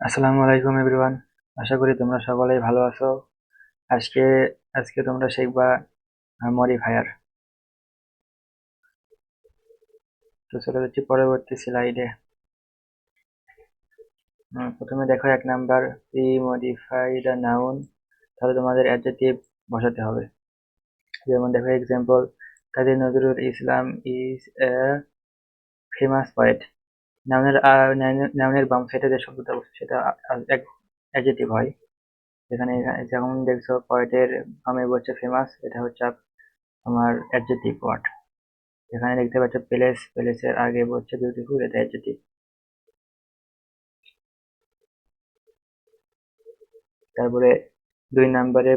আসসালামু আলাইকুম এভরিওয়ান। আশা করি তোমরা সকলেই ভালো আছো। আজকে আজকে তোমরা শিখবা মডিফায়ার। তো চলে যাচ্ছি পরবর্তী স্লাইডে। প্রথমে দেখো 1 number, pre modify the noun. তাহলে তোমাদের অ্যাডজেক্টিভ বসাতে হবে। যেমন দেখো example, Kazi Nazrul Islam is a famous poet. নাউনের বাম সাইডে যে শব্দটা বসে সেটা অ্যাডজেক্টিভ হয়। এখানে যেমন দেখছো পোয়েটের বামে বলছে ফেমাস, এটা হচ্ছে তোমার অ্যাডজেক্টিভ ওয়ার্ড। এখানে দেখতে পাচ্ছ প্লেস, প্লেসের আগে বলছে বিউটিফুল, এটা অ্যাডজেক্টিভ। তারপরে 2 নাম্বারে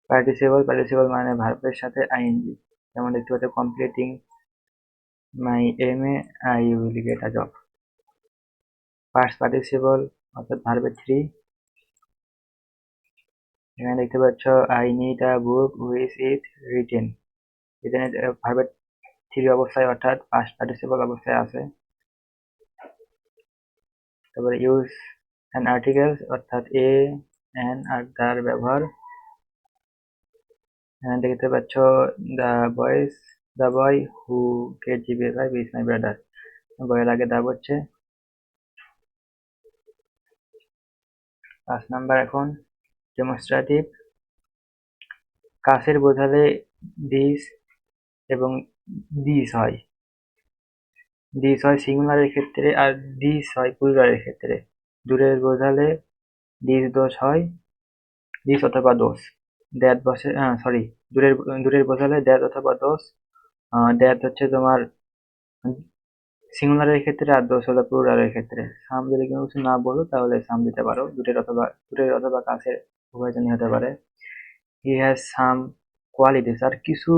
পার্টিসিপল, পার্টিসিপল মানে ভার্বের সাথে আইএনজি। যেমন দেখতে পাচ্ছ completing my M A I will get a job. Past participle অর্থাৎ ভার্বের থ্রি। এখানে দেখতে পাচ্ছ I need a book which is written. এখানে ভার্বের থ্রি অবস্থায় অর্থাৎ পাস্ট পার্টিসিপল অবস্থায় আছে। তারপরে ইউজ অ্যান আর্টিকেলস অর্থাৎ এ এন আর তার ব্যবহার। এখানে দেখতে পাচ্ছ the boys, the boy who gate GPA five is my brother. বয়ের আগে দা হচ্ছে। 5 নাম্বার এখন ডেমনস্ট্রেটিভ। কাছের বোঝালে দিস এবং দিস হয়, দিস হয় সিঙ্গুলারের ক্ষেত্রে আর দিস হয় প্লুরালের ক্ষেত্রে। দূরের বোঝালে দিস দোষ হয়, দিস অথবা দোষ। দ্যাট বসে, সরি, দূরের দূরের বোঝালে দ্যাট অথবা দোষ। দ্যাট হচ্ছে তোমার সিঙ্গুলারের ক্ষেত্রে আর দোষ হলো প্লুরালের ক্ষেত্রে। সাম যদি কোনো কিছু না বলো তাহলে সাম দিতে পারো, দূরের অথবা কাছের উভয় জনই হতে পারে। হি হ্যাজ সাম কোয়ালিটিস, আর কিছু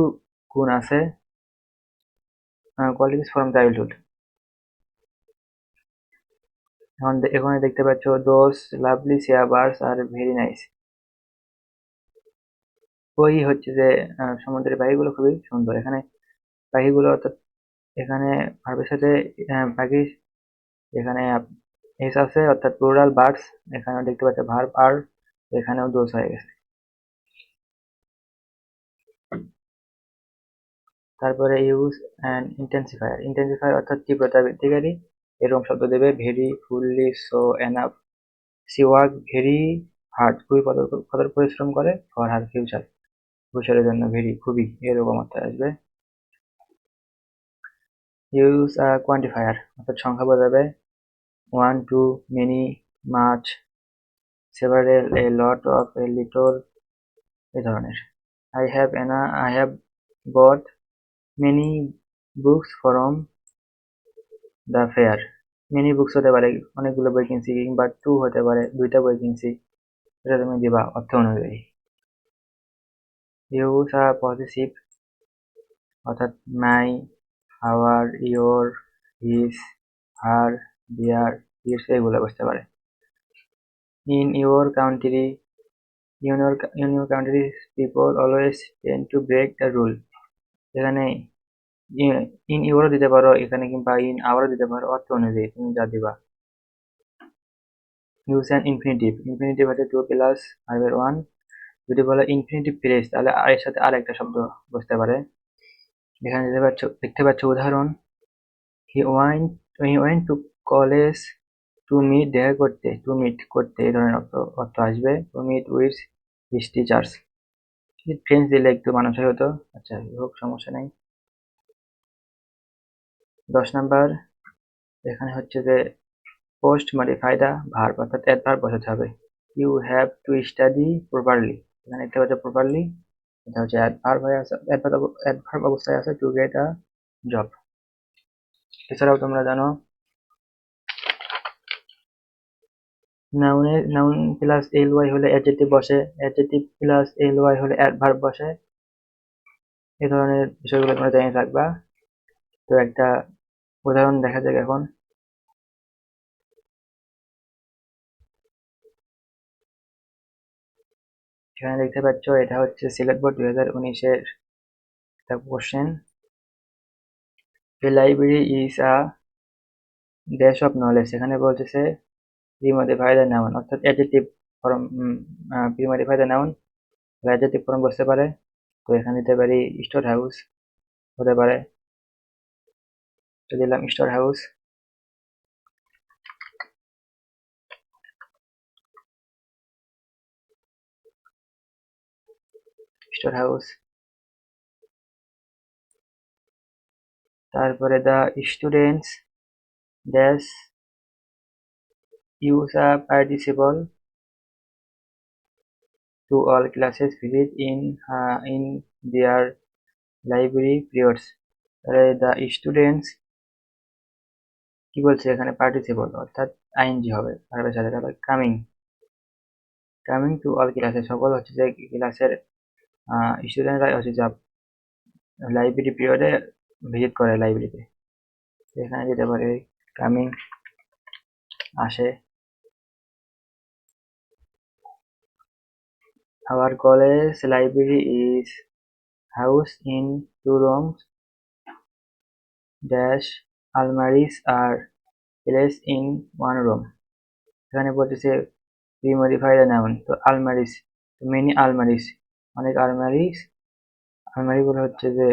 গুণ আছে, কোয়ালিটিস ফ্রম চাইল্ডহুড। এখন এখানে দেখতে পাচ্ছ দোজ লাভলি সিয়া বার্ডস আর ভেরি নাইস। ওই হচ্ছে যে সমুদ্রের পাখিগুলো খুবই সুন্দর। এখানে পাখিগুলো অর্থাৎ এখানে ভার্বের সাথে পাখি, এখানে এস আছে অর্থাৎ প্লুরাল বার্ডস। এখানেও দেখতে পাচ্ছ ভার্ব আর, এখানেও দোষ হয়ে গেছে। তারপরে ইউজ অ্যান্ড ইন্টেন্সিফায়ার। ইন্টেন্সিফায়ার অর্থাৎ তীব্রতা বৃদ্ধিকারী। এরকম শব্দ দেবে very, fully, so, enough. She work very hard, খুবই কঠোর পরিশ্রম করে। ফর হার ফিউচার, ভবিষ্যতের জন্য ভেরি খুবই, এরকম অর্থে আসবে। ইউজ কোয়ান্টিফায়ার অর্থাৎ সংখ্যা বোঝাবে। One, two, many, much, several, a lot of, a little, এই ধরনের। I have bought many books from the fair. Many books হতে পারে অনেকগুলো বই কিনছি, কিংবা টু হতে পারে দুইটা বই কিনছি। এটা তুমি দিবা অর্থ অনুযায়ী। ইউজ পজিটিভ অর্থাৎ my, our, your, his, her, their, its, এগুলো বুঝতে পারে। In your country, in your country people always tend to break the rule. এখানে ইন ইউরও দিতে পারো এখানে, কিংবা ইন আওয়ারও দিতে পারো, অর্থ অনুযায়ী তুমি যা দিবা। Use an infinitive. ইনফিনিটিভ হচ্ছে টু প্লাস ভার্বের ওয়ান। যদি বলো ইনফিনিটিভ ফ্রেজ তাহলে এর সাথে আর একটা শব্দ বুঝতে পারে। এখানে দেখতে পাচ্ছ উদাহরণ, he went to college to meet, দেখা করতে, টু মিট করতে, এই ধরনের অর্থ আসবে। To meet with his teachers. Friends দিলে একটু মানুষই হতো, আচ্ছা হোক, সমস্যা নেই। 10 নাম্বার, এখানে হচ্ছে যে পোস্ট মডিফাই দা ভার্ব অর্থাৎ অ্যাডভার্ব বসাতে হবে। You have to study properly. এখানে দেখতে পাচ্ছ প্রপারলি, এটা হচ্ছে অ্যাডভার্ব হয়ে আছে, অ্যাডভার্ব অবস্থায় আছে টু গেট আ জব। এছাড়াও তোমরা জানো নাউন প্লাস এল ওয়াই হলে অ্যাডজেক্টিভ বসে, অ্যাডজেক্টিভ প্লাস এল ওয়াই হলে অ্যাডভার্ব বসে। এই ধরনের বিষয়গুলো তোমরা জেনে থাকবা। তো একটা উদাহরণ দেখা যাক এখন। এখানে দেখতে পাচ্ছ এটা হচ্ছে সিলেট বোর্ড 2019-এর একটা question. A library is a dash of knowledge. এখানে বলতেছে প্রিমডিফাই দ্য নাউন, অর্থাৎ adjective form, premodify the noun adjective form বসতে পারে। তো এখানে দিতে পারি স্টোর হাউস হতে পারে, তো দিলাম স্টোর হাউস। স্টোর হাউস, তারপরে the students dash use a participle to all classes visit in their library periods। তাহলে দ্য স্টুডেন্টস কি বলছে এখানে, পার্টিসিপল অর্থাৎ আইএনজি হবে ভার্বের সাথে। তাহলে কামিং, কামিং টু অল ক্লাসে, সকল হচ্ছে যে ক্লাসের স্টুডেন্টরা হচ্ছে যে লাইব্রেরি পিরিয়ডে ভিজিট করে লাইব্রেরিতে। এখানে যেতে পারে কামিং, আসে। Our college library is housed in 2 rooms dash almaris are placed in 1 room। এখানে বলতেছে প্রিমডিফাই দ্য নাউন, তো আলমারিস, মেনি আলমারিস, অনেক আলমারিস, আলমারিগুলো হচ্ছে যে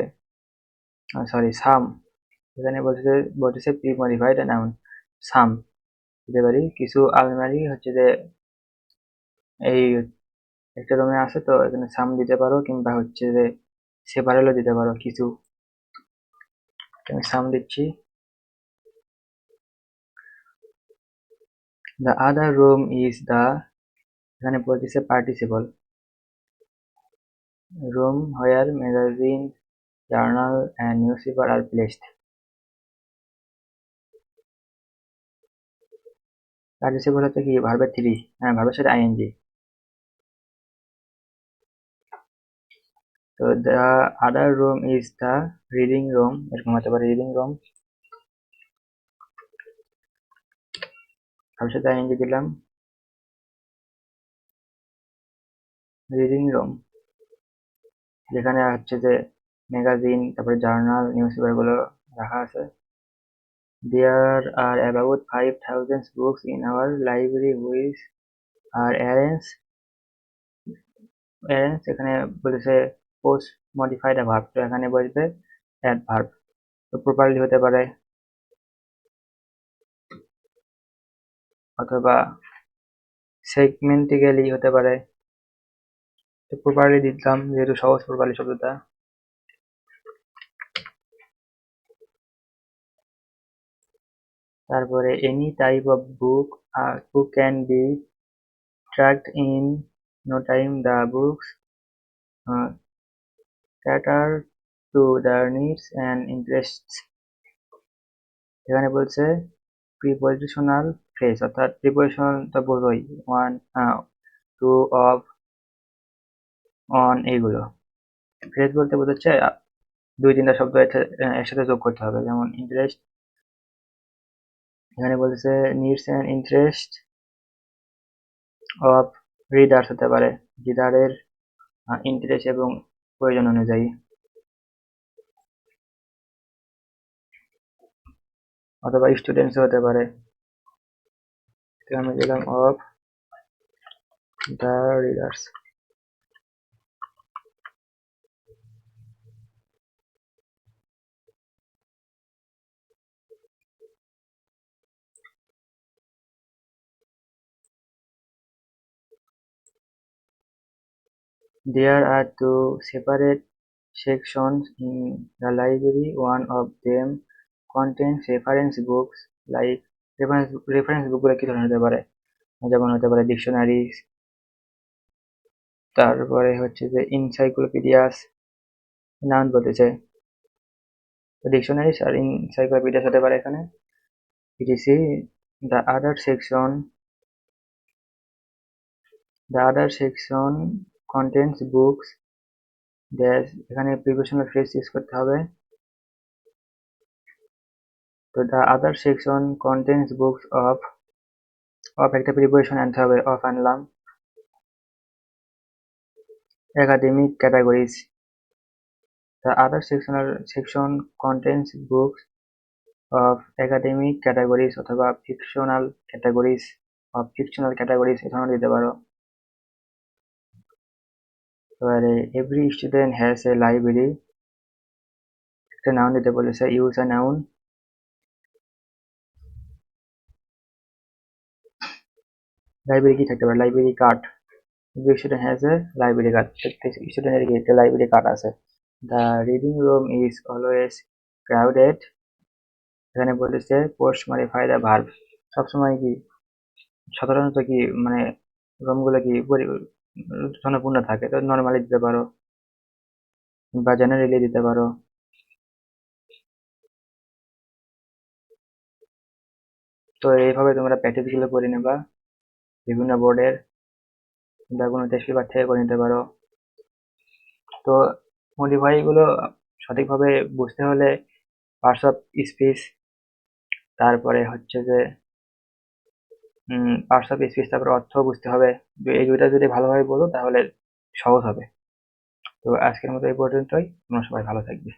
সরি সাম, এখানে বলতেছে প্রিমডিফাই দ্য নাউন সাম, দিতে পারি কিছু আলমারি হচ্ছে যে এই একটা রুমে আছে, তো এখানে সাম দিতে পারো, কিংবা হচ্ছে যে সেপারেলও দিতে পারো কিছু, আমি সাম দিচ্ছি। The other room is the, এখানে বলতেছে participle, room where magazine journal and news paper R placed. Participle হচ্ছে কি ভার্বের থ্রি, হ্যাঁ ভার্বের সাথে আইএনজি। তো the other room is the reading room, এরকম হতে পারে রিডিং রুম, ভার্বের সাথে আইএনজি দিলাম রিডিং রুম, যেখানে হচ্ছে যে ম্যাগাজিন, তারপরে জার্নাল, নিউজ পেপার গুলো রাখা আছে। There are about 5,000 books in our library which are arranged, এখানে বলেছে পোস্ট মডিফাই দ্য ভার্ব, তো এখানে বলবে অ্যাড ভার্ব, তো প্রপারলি হতে পারে অথবা সেগমেন্টিক্যালি হতে পারে, তো প্রপারলি দিতাম যেহেতু সহজ প্রপারলি শব্দটা। তারপরে any type of book can be tracked in no time, the books cater to the needs and interests। এখানে বলছে প্রিপজিশনাল ফ্রেজ, অর্থাৎ প্রিপজিশন তো বোঝোই, ওয়ান, টু, অফ, অন, এইগুলো। ফ্রেজ বলতে বোঝাচ্ছে দুই তিনটা শব্দ একসাথে যোগ করতে হবে, যেমন ইন্টারেস্ট, এখানে বলছে needs and interest of readers হতে পারে, রিডারের ইন্টারেস্ট এবং প্রয়োজন অনুযায়ী, অথবা স্টুডেন্টস হতে পারে। আমি দিলাম of the readers. There are two separate sections in the library. One of them contains reference books like reference book গুলো কি ধরনের হতে পারে, যেমন হতে পারে ডিকশনারি, তারপরে হচ্ছে যে ইনসাইক্লোপিডিয়াস, নাউন বলতেছে, তো ডিকশনারিজ আর ইনসাইক্লোপিডিয়াস হতে পারে এখানে। Etc the other section the other section contains books dash, এখানে প্রিপোজিশনাল ফ্রেজ ইউজ করতে হবে। তো the other section contains books of একটা প্রিপোজিশন আনতে হবে, অফ আনলাম। Academic categories, the other section contains books of academic categories অথবা fictional categories of fictional categories এই ধরনের দিতে পারো। এবারে every student has a library, একটা নাউন দিতে বলেছে, ইউজ আ নাউন। লাইব্রেরি কি থাকতে পারে, library card, every student has a library card, প্রত্যেক স্টুডেন্টের কি একটা লাইব্রেরি কার্ড আছে। The reading room is always crowded, এখানে বলেছে পোস্ট মডিফাই দ্য ভার্ব, সবসময় কি সাধারণত কি মানে রুমগুলো কি জনপূর্ণ থাকে, তো নর্মালি দিতে পারো বা জেনারেলি দিতে পারো। তো এইভাবে তোমরা প্র্যাকটিস গুলো করে নেবা বিভিন্ন বোর্ডের বা কোনো টেস্ট পেপার থেকে করে নিতে পারো। তো মডিফাই গুলো সঠিকভাবে বুঝতে হলে পার্টস অফ স্পিচ, তারপরে হচ্ছে যে পার্টস অফ স্পিচ, তারপরে অর্থ বুঝতে হবে। এই দুইটা যদি ভালোভাবে বলো তাহলে সহজ হবে। তো আজকের মতো এই পর্যন্তই, তোমরা সবাই ভালো থাকবে।